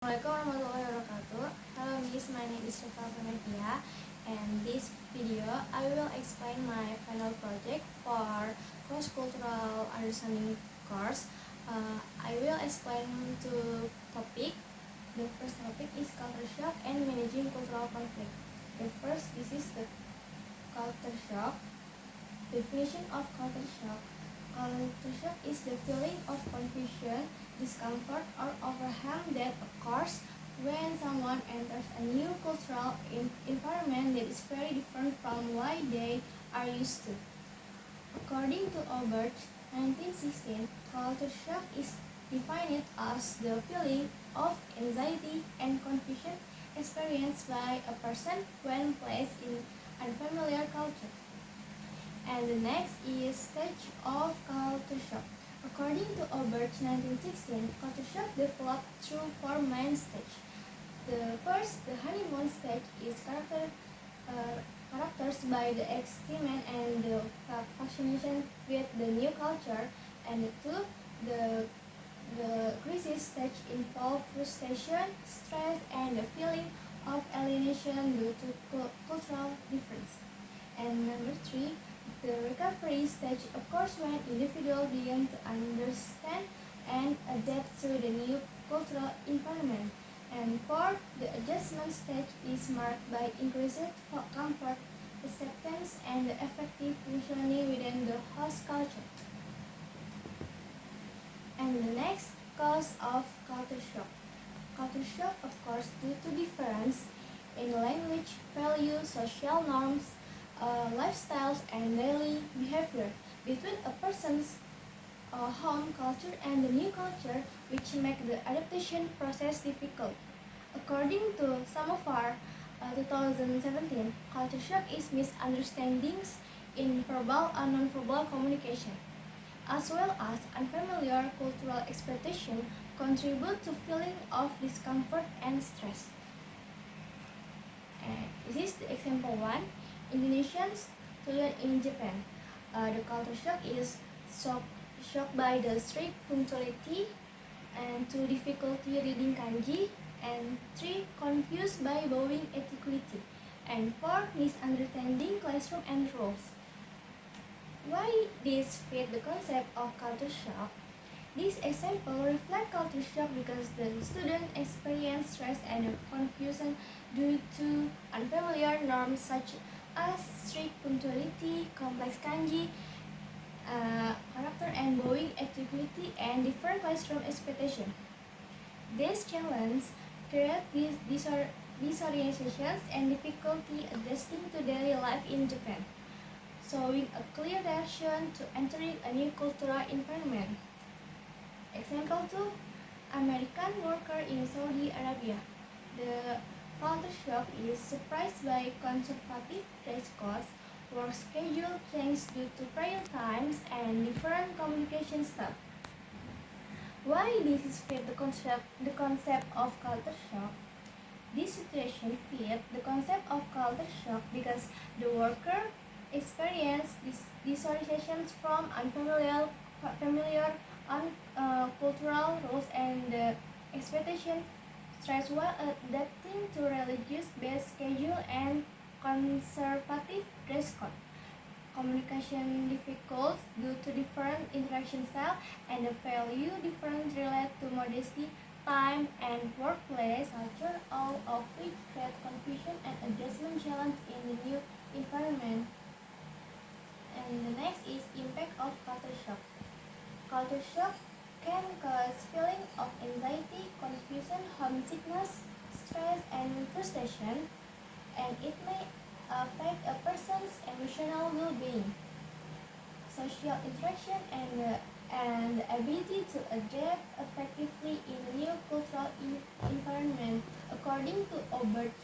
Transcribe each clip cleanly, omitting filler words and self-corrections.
Assalamualaikum warahmatullahi wabarakatuh. Hello Miss, my name is Rifa Panagia, and this video I will explain my final project for cross-cultural understanding course. I will explain two topic. The first topic is culture shock and managing cultural conflict. This is the culture shock. Definition of culture shock. Culture shock is the feeling of confusion, discomfort, or overwhelm that occurs when someone enters a new cultural environment that is very different from what they are used to. According to Albert, 1916, culture shock is defined as the feeling of anxiety and confusion experienced by a person when placed in unfamiliar culture. And the next is stage of culture shock. According to Albert, 1916, culture shock developed through four main stages. The first, the honeymoon stage, is characterized by the excitement and the fascination with the new culture. And the two, the crisis stage involves frustration, stress, and the feeling of alienation due to cultural difference. And number three, the recovery stage occurs when individuals begin to understand and adapt to the new cultural environment. And four, the adjustment stage is marked by increased comfort, acceptance, and effective functioning within the host culture. And the next, cause of culture shock. Culture shock occurs due to difference in language, values, social norms, lifestyles, and daily behavior between a person's home culture and the new culture, which make the adaptation process difficult. According to Samovar 2017, culture shock is misunderstandings in verbal and non-verbal communication, as well as unfamiliar cultural expectation contribute to feeling of discomfort and stress. This is the example one. Indonesian student in Japan. The culture shock is shocked by the strict punctuality, and 2, difficulty reading kanji, and 3, confused by bowing etiquette, and 4, misunderstanding classroom and rules. Why this fit the concept of culture shock? This example reflects culture shock because the student experience stress and confusion due to unfamiliar norms such as strict punctuality, complex kanji, character and bowing etiquette, and different classroom expectations. This challenge creates disorientations and difficulty adjusting to daily life in Japan, showing a clear reaction to entering a new cultural environment. Example 2, American worker in Saudi Arabia. The culture shock is surprised by conservative dress codes, work schedule change due to prior times, and different communication style. Why this is fit the concept of culture shock? This situation fit the concept of culture shock because the worker experienced disorientations from unfamiliar cultural rules and expectation, stress while adapting to religious-based schedule and conservative dress code. Communication difficult due to different interaction style and the value difference related to modesty, time, and workplace culture, all of which create confusion and adjustment challenge in the new environment. And the next is impact of culture shock. Culture shock can cause feeling of anxiety, confusion, homesickness, stress, and frustration, and it may affect a person's emotional well-being, social interaction, and the ability to adapt effectively in a new cultural environment. According to Albert,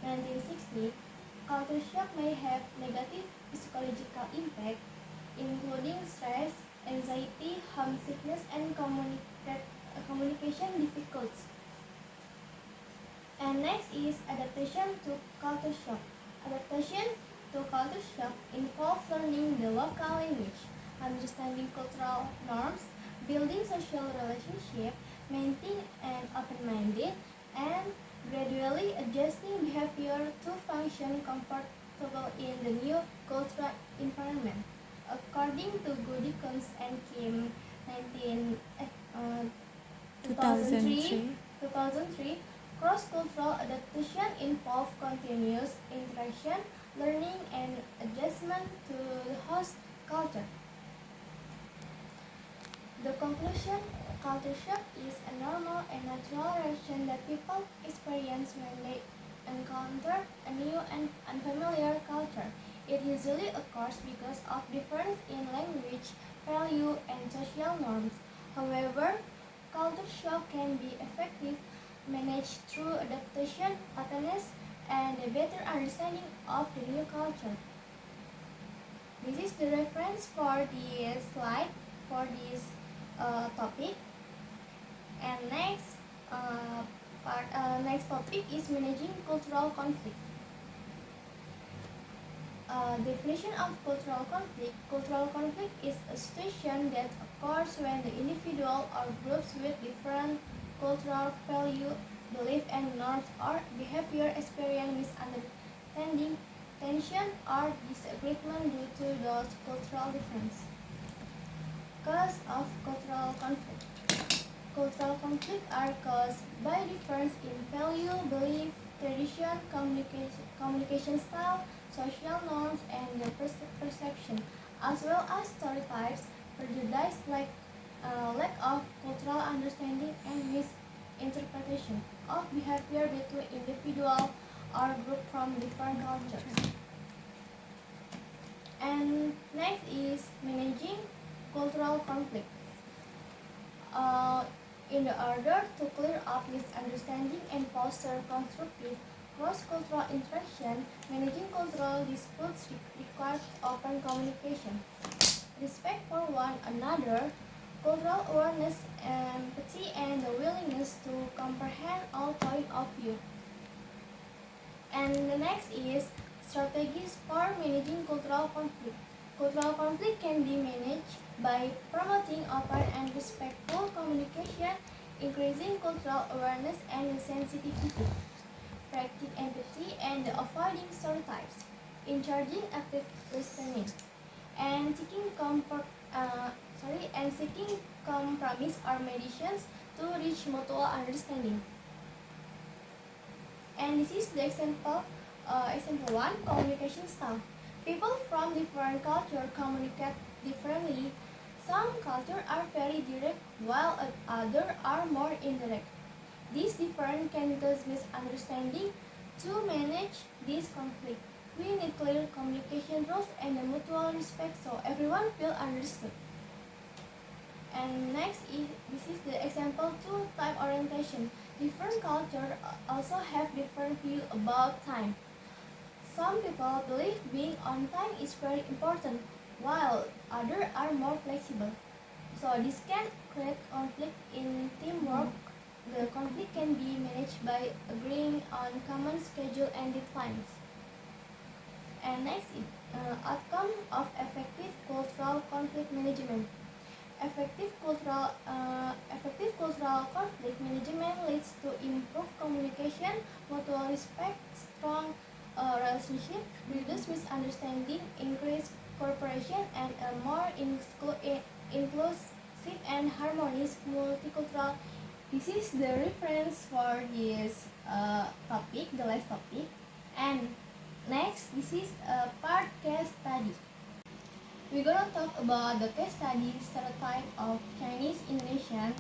1960, culture shock may have negative psychological impact, including stress, anxiety, homesickness, and communication difficulties. And next is adaptation to culture shock. Adaptation to culture shock involves learning the local language, understanding cultural norms, building social relationships, maintain an open-minded, and gradually adjusting behavior to function comfortable in the new cultural environment. According to Goodikons and Kim, 2003, cross-cultural adaptation involves continuous interaction, learning, and adjustment to the host culture. The conclusion: culture shock is a normal and natural reaction that people experience when they encounter a new and unfamiliar culture. It usually occurs because of difference in language, value, and social norms. However, culture shock can be effective managed through adaptation, openness, and a better understanding of the new culture. This is the reference for the slide for this topic. And next topic is managing cultural conflict. Definition of cultural conflict. Cultural conflict is a situation that occurs when the individual or groups with different cultural value, belief, and norms or behavior experience misunderstanding, tension, or disagreement due to those cultural differences. Cause of cultural conflict. Cultural conflicts are caused by difference in value, belief, tradition, communication style, social norms, and the perception, as well as stereotypes, prejudice, lack of cultural understanding, and misinterpretation of behavior between individuals or groups from different cultures. And next is managing cultural conflict. In order to clear up misunderstanding and foster constructive cross-cultural interaction, managing cultural disputes requires open communication, respect for one another, cultural awareness, empathy, and the willingness to comprehend all points of view. And the next is strategies for managing cultural conflict. Cultural conflict can be managed by promoting open and respectful communication, increasing cultural awareness and sensitivity, practicing empathy, and avoiding stereotypes, encouraging active listening, and seeking compromise or mediations to reach mutual understanding. And this is the example 1, communication style. People from different cultures communicate differently. Some cultures are very direct, while others are more indirect. This difference can cause misunderstanding. To manage this conflict, we need clear communication rules and a mutual respect so everyone feels understood. And next this is the example 2, time orientation. Different cultures also have different views about time. Some people believe being on time is very important, while others are more flexible. So this can create conflict in teamwork. The conflict can be managed by agreeing on common schedule and deadlines. And next is outcome of effective cultural conflict management. Effective cultural conflict management leads to improved communication, mutual respect, strong relationship, reduce misunderstanding, increase cooperation, and a more inclusive and harmonious multicultural. This is the reference for this topic, the last topic. And next, this is a part case study. We're gonna talk about the case study stereotype of Chinese Indonesian.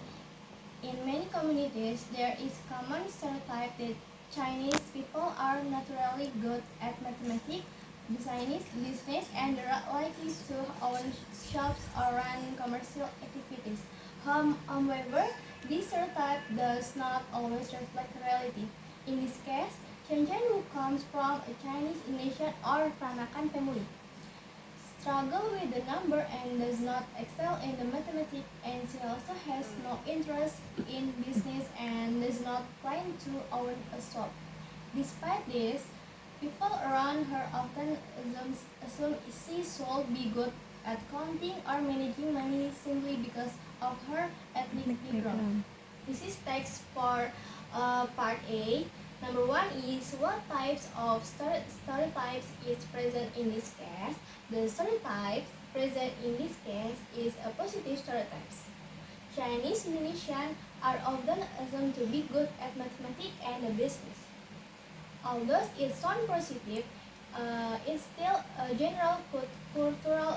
In many communities, there is common stereotype that Chinese people are naturally good at mathematics, business, and are likely to own shops or run commercial activities. However, this stereotype does not always reflect reality. In this case, Chen Chen, who comes from a Chinese Indonesian or Peranakan family, struggle with the number and does not excel in the mathematics, and she also has no interest in business and does not plan to own a shop. Despite this, people around her often assume she should be good at counting or managing money simply because of her ethnic background. This is text for part A. Number 1 is what types of stereotypes is present in this case. The stereotypes present in this case is a positive stereotypes. Chinese Indonesian are often assumed to be good at mathematics and business. Although it sounds positive, it's still a general cultural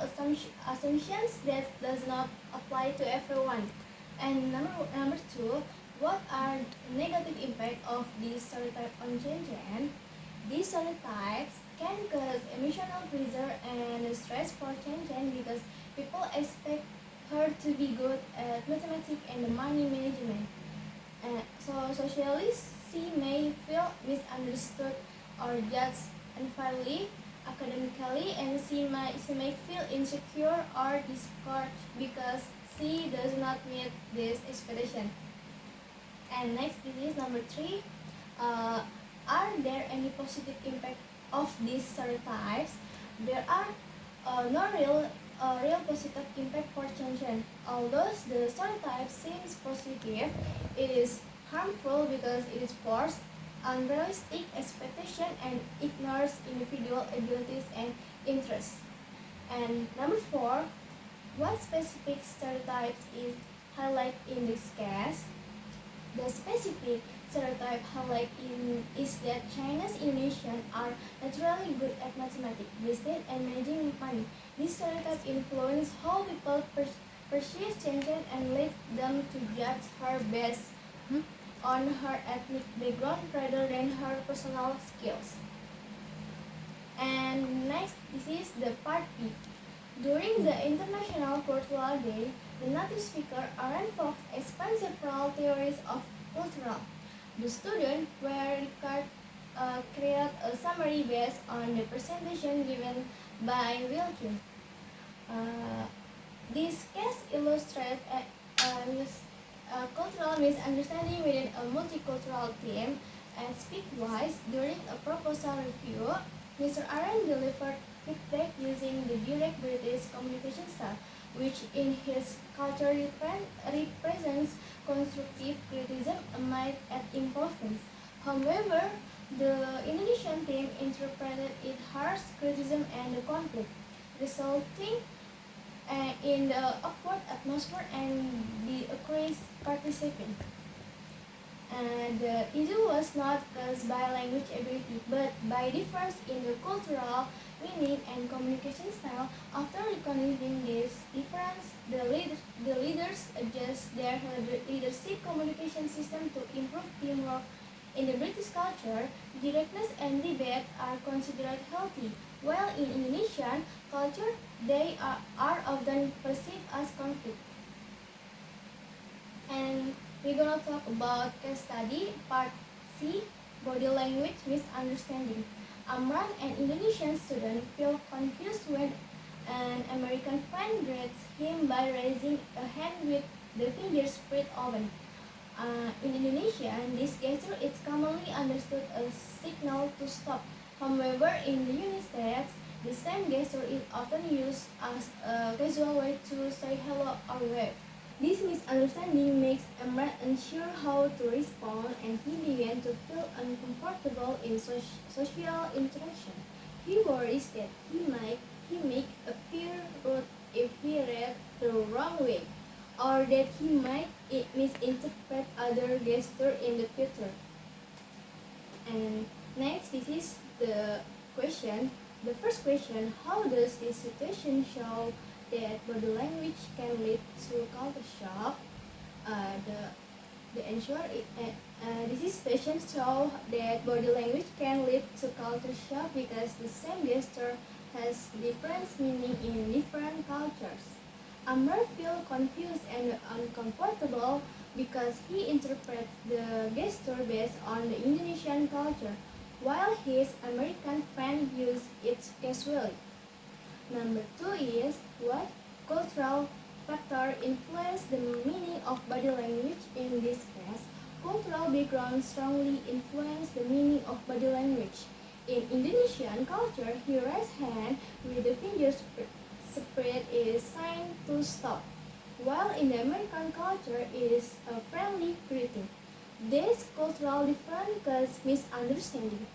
assumptions that does not apply to everyone. And number 2, what are negative impact of these stereotypes on Chen? These stereotypes can cause emotional pressure and stress for Chen because people expect her to be good at mathematics and money management. So socially, she may feel misunderstood or judged unfairly academically, and she may feel insecure or discouraged because she does not meet this expectation. And next, this is number 3. Are there any positive impact of these stereotypes? There are no real positive impact for Chen. Although the stereotype seems positive, it is harmful because it is forced unrealistic expectation and ignores individual abilities and interests. And number 4, what specific stereotypes is highlighted in this case? The specific stereotype highlighted is that Chinese Indonesians are naturally good at mathematics, business, and managing money. This stereotype influences how people perceive Chen and leads them to judge her based on her ethnic background rather than her personal skills. And next, this is the part B. During the International Cultural Day, the native speaker Aaron Fox explained several theories of cultural. The students were required create a summary based on the presentation given by Wilkin. This case illustrates a cultural misunderstanding within a multicultural team, and speak-wise, during a proposal review, Mr. Aaron delivered feedback using the direct British communication style, which in his culture represents constructive criticism aimed at improvement. However, the Indonesian team interpreted it harsh criticism and conflict, resulting in the awkward atmosphere and the accused participant. The issue was not caused by language ability, but by difference in the cultural meaning and communication style. After recognizing this difference, the leaders adjust their leadership communication system to improve teamwork. In the British culture, directness and debate are considered healthy, while in Indonesian culture, they are often perceived as conflict. And we're gonna talk about case study part C, body language misunderstanding. Amran, an Indonesian student, feel confused when an American friend greets him by raising a hand with the fingers spread open. In Indonesia, this gesture is commonly understood as signal to stop. However, in the United States, the same gesture is often used as a casual way to say hello or wave. This misunderstanding makes Emran unsure how to respond, and he began to feel uncomfortable in social interaction. He worries that he make appear rude if he read the wrong way, or that he might misinterpret other gestures in the future. And next, this is the question. The first question: how does this situation show that body language can lead to culture shock? The answer this situation show that body language can lead to culture shock because the same gesture has different meaning in different cultures. Amr feels confused and uncomfortable because he interprets the gesture based on the Indonesian culture, while his American friend uses it casually. Number 2 is what cultural factor influence the meaning of body language. In this case, cultural background strongly influence the meaning of body language. In Indonesian culture, he raises hand with the fingers spread is sign to stop. while in the American culture it is a friendly greeting. This cultural difference causes misunderstanding.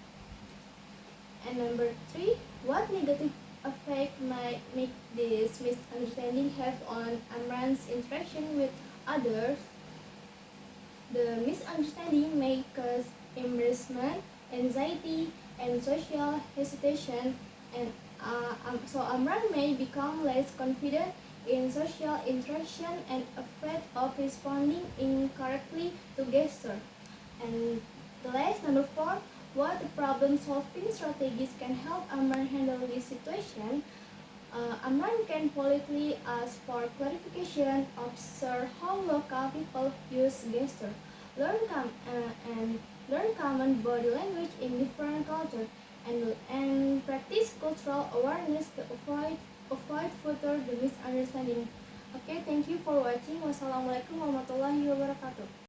And number 3, what negative effect might make this misunderstanding have on Amran's interaction with others? The misunderstanding may cause embarrassment, anxiety, and social hesitation, and so Amran may become less confident in social interaction and afraid of responding incorrectly to gestures. And the last, number 4, what problem-solving strategies can help Amran handle this situation? Amran can politely ask for clarification, observe how local people use gestures, and learn common body language in different cultures, and practice cultural awareness to avoid further the misunderstanding. Okay, thank you for watching. Wassalamualaikum warahmatullahi wabarakatuh.